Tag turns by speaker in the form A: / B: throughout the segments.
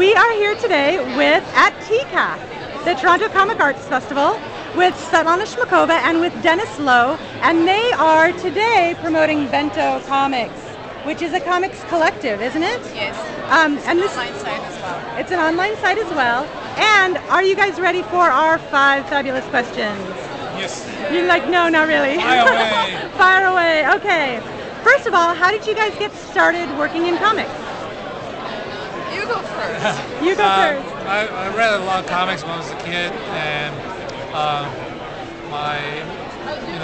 A: We are here today at TCAF, the Toronto Comic Arts Festival, with Svetlana Chmakova and with Dennis Lowe, and they are today promoting Bento Comics, which is a comics collective, isn't it?
B: Yes.
A: And this
B: online site as well.
A: It's an online site as well. And are you guys ready for our 5 fabulous questions?
C: Yes.
A: You're like, no, not really.
C: Fire away.
A: Fire away. Okay. First of all, how did you guys get started working in comics?
B: You go first.
A: You go first.
C: I read a lot of comics when I was a kid, and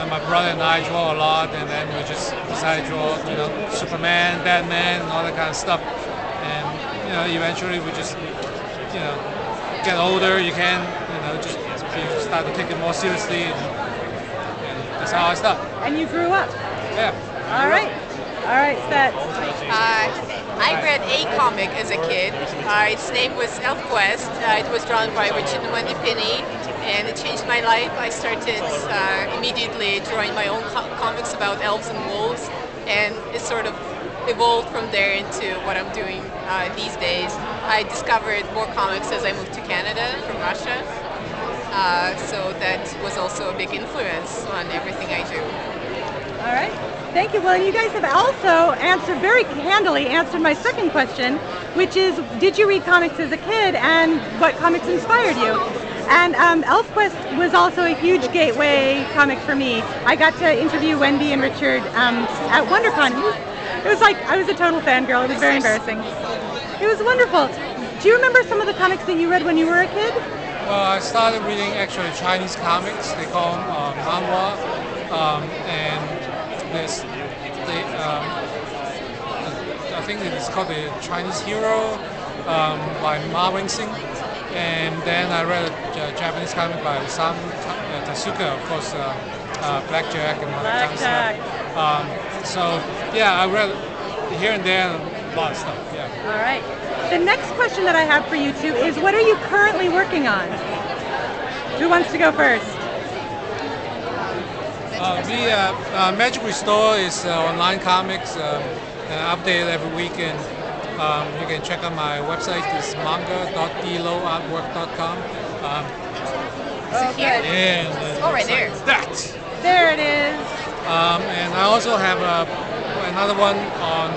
C: my brother and I draw a lot, and then we just decided to draw, Superman, Batman, and all that kind of stuff. And eventually we just, get older. You can, just you start to take it more seriously, and that's how I started.
A: And you grew up.
C: Yeah.
A: All right. All right, Seth.
B: I read a comic as a kid. Its name was ElfQuest. It was drawn by Richard and Wendy Pinney, and it changed my life. I started immediately drawing my own comics about elves and wolves, and it sort of evolved from there into what I'm doing these days. I discovered more comics as I moved to Canada from Russia, so that was also a big influence on everything I do.
A: All right. Thank you. Well, and you guys have also very handily answered my second question, which is, did you read comics as a kid, and what comics inspired you? And ElfQuest was also a huge gateway comic for me. I got to interview Wendy and Richard at WonderCon. It was like I was a total fangirl. It was very embarrassing. It was wonderful. Do you remember some of the comics that you read when you were a kid?
C: Well, I started reading actually Chinese comics. They call them manhwa, and I think it's called the Chinese Hero by Ma Wing-sing. And then I read a Japanese comic by Tezuka, of course, Blackjack and all that kind of stuff. So yeah, I read here and there a lot of stuff. Yeah.
A: All right. The next question that I have for you two is, what are you currently working on? Who wants to go first?
C: Magic Restore is online comics, updated every week, and you can check out my website. It's manga.dloartwork.com.
B: Is it here?
C: And
B: oh, right there.
C: That.
A: There it is.
C: And I also have another one on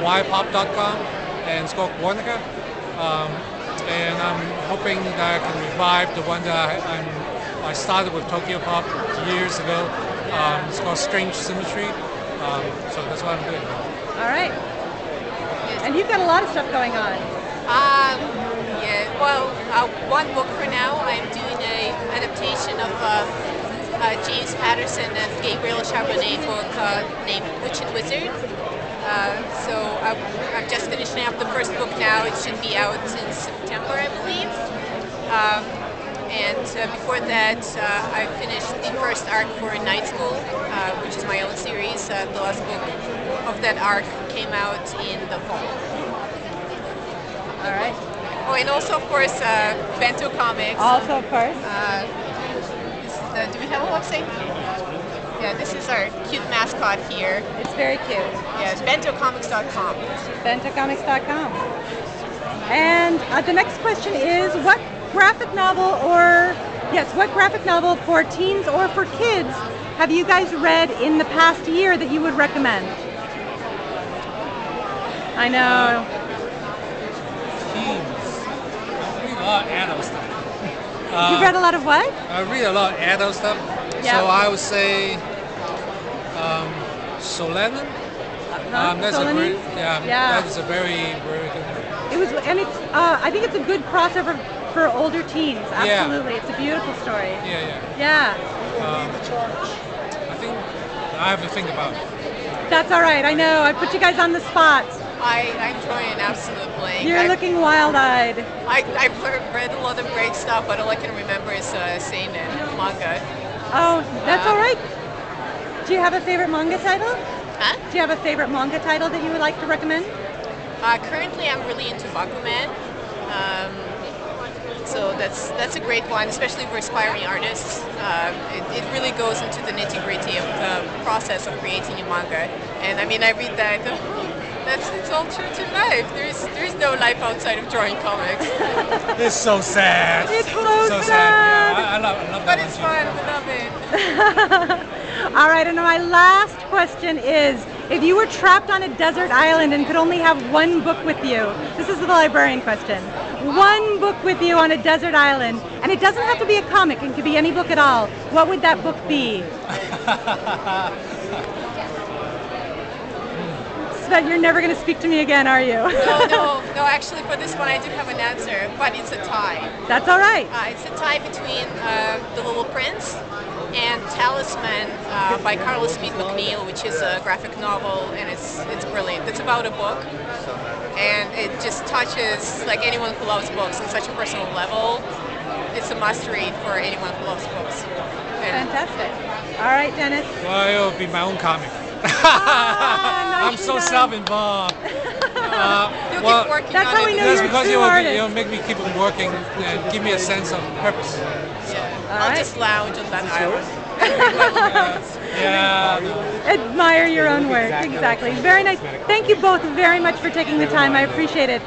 C: ypop.com, and it's called Warnica. And I'm hoping that I can revive the one that I started with Tokyo Pop years ago. It's called Strange Symmetry. So that's what I'm doing.
A: All right. And you've got a lot of stuff going on.
B: Yeah. Well, one book for now. I'm doing an adaptation of James Patterson and Gabriel Charbonnet book named Witch and Wizard. So I'm just finishing up the first book now. It should be out in September, I believe. And before that, I finished the first arc for Night School, which is my own series. The last book of that arc came out in the fall.
A: All right.
B: Oh, and also, of course, Bento Comics.
A: Also, of course.
B: Do we have a website? Yeah, this is our cute mascot here.
A: It's very cute.
B: Yeah, it's bentocomics.com.
A: bentocomics.com. And the next question is, what graphic novel for teens or for kids have you guys read in the past year that you would recommend? I know.
C: Teens. I read a lot of adult stuff.
A: You've read a lot of what?
C: I read a lot of adult stuff.
A: Yeah.
C: So I would say Svetlana. That's
A: Svetlana?
C: a great, that is a very, very good book.
A: It was, and it's. I think it's a good crossover for older teens. Absolutely, It's a beautiful story.
C: Yeah. I think I have to think about it.
A: That's all right. I know. I put you guys on the spot.
B: I'm enjoying absolute blank.
A: You're looking wild-eyed.
B: I've read a lot of great stuff, but all I can remember is seinen manga.
A: Oh, that's all right. Do you have a favorite manga title?
B: Huh?
A: Do you have a favorite manga title that you would like to recommend?
B: Currently, I'm really into Bakuman. So that's a great one, especially for aspiring artists. It really goes into the nitty-gritty of the process of creating a manga. And I mean, I read that It's all true to life. There's no life outside of drawing comics.
C: It's so sad.
A: It's so
C: sad. Yeah, I love
B: But
C: that
B: it's
C: one
B: fun. I love it.
A: All right, and my last question is, if you were trapped on a desert island and could only have one book with you, this is the librarian question, one book with you on a desert island, and it doesn't have to be a comic, it could be any book at all, what would that book be? That you're never going to speak to me again, are you?
B: No. Actually, for this one, I do have an answer, but it's a tie.
A: That's all right.
B: It's a tie between The Little Prince and Talisman by Carlos Speed McNeil, which is a graphic novel, and it's brilliant. It's about a book, and it just touches like anyone who loves books on such a personal level. It's a must-read for anyone who loves books. And
A: fantastic. All right, Dennis.
C: Well, it'll be my own comic. I'm so self-involved.
B: You'll keep working
A: that's
B: on
A: how
B: it.
A: we know
C: That's
A: you're a
C: because
A: true artist.
C: you'll make me keep on working and give me a sense of purpose.
B: Yeah. I'll just lounge on that island.
C: Yeah.
A: Admire your own work. Exactly. Very nice. Thank you both very much for taking the time. I appreciate it.